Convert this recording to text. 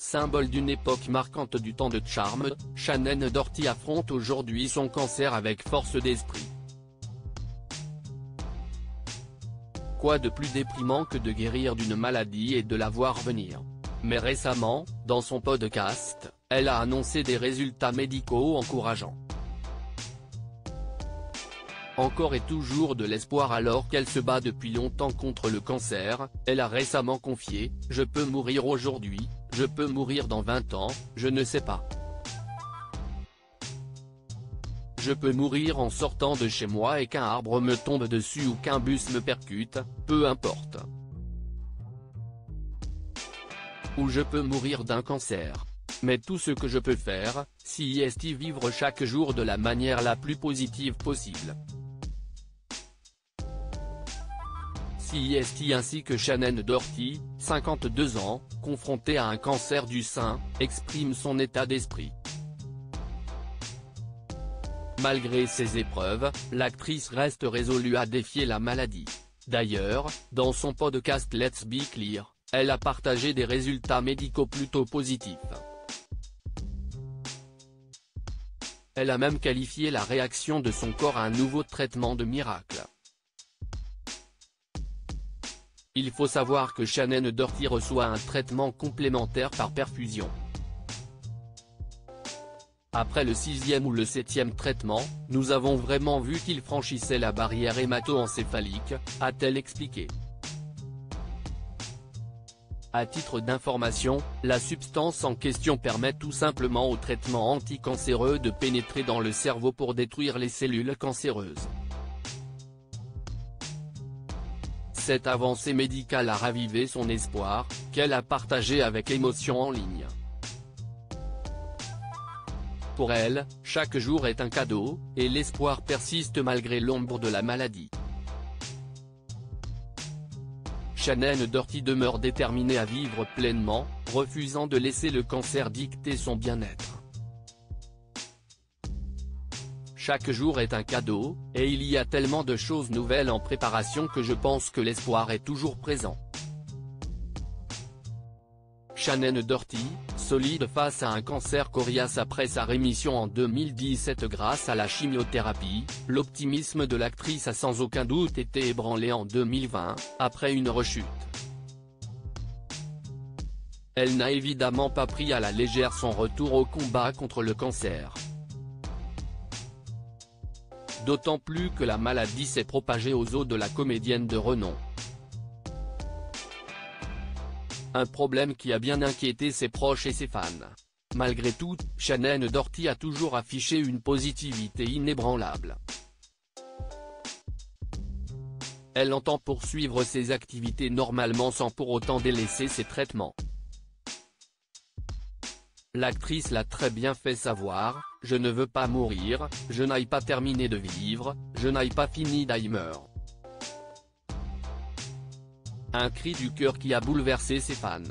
Symbole d'une époque marquante du temps de charme, Shannon Doherty affronte aujourd'hui son cancer avec force d'esprit. Quoi de plus déprimant que de guérir d'une maladie et de la voir venir? Mais récemment, dans son podcast, elle a annoncé des résultats médicaux encourageants. Encore et toujours de l'espoir alors qu'elle se bat depuis longtemps contre le cancer, elle a récemment confié « Je peux mourir aujourd'hui, je peux mourir dans 20 ans, je ne sais pas. Je peux mourir en sortant de chez moi et qu'un arbre me tombe dessus ou qu'un bus me percute, peu importe. Ou je peux mourir d'un cancer. Mais tout ce que je peux faire, c'est vivre chaque jour de la manière la plus positive possible. » Ainsi que Shannon Doherty, 52 ans, confrontée à un cancer du sein, exprime son état d'esprit. Malgré ces épreuves, l'actrice reste résolue à défier la maladie. D'ailleurs, dans son podcast Let's Be Clear, elle a partagé des résultats médicaux plutôt positifs. Elle a même qualifié la réaction de son corps à un nouveau traitement de miracle. Il faut savoir que Shannon Doherty reçoit un traitement complémentaire par perfusion. Après le 6e ou le 7e traitement, nous avons vraiment vu qu'il franchissait la barrière hémato-encéphalique, a-t-elle expliqué. À titre d'information, la substance en question permet tout simplement au traitement anticancéreux de pénétrer dans le cerveau pour détruire les cellules cancéreuses. Cette avancée médicale a ravivé son espoir, qu'elle a partagé avec émotion en ligne. Pour elle, chaque jour est un cadeau, et l'espoir persiste malgré l'ombre de la maladie. Shannon Doherty demeure déterminée à vivre pleinement, refusant de laisser le cancer dicter son bien-être. Chaque jour est un cadeau, et il y a tellement de choses nouvelles en préparation que je pense que l'espoir est toujours présent. Shannon Doherty, solide face à un cancer coriace après sa rémission en 2017 grâce à la chimiothérapie, l'optimisme de l'actrice a sans aucun doute été ébranlé en 2020, après une rechute. Elle n'a évidemment pas pris à la légère son retour au combat contre le cancer. D'autant plus que la maladie s'est propagée aux os de la comédienne de renom. Un problème qui a bien inquiété ses proches et ses fans. Malgré tout, Shannon Doherty a toujours affiché une positivité inébranlable. Elle entend poursuivre ses activités normalement sans pour autant délaisser ses traitements. L'actrice l'a très bien fait savoir, « Je ne veux pas mourir, je n'aille pas terminer de vivre, je n'aille pas fini d'Alzheimer ». Un cri du cœur qui a bouleversé ses fans.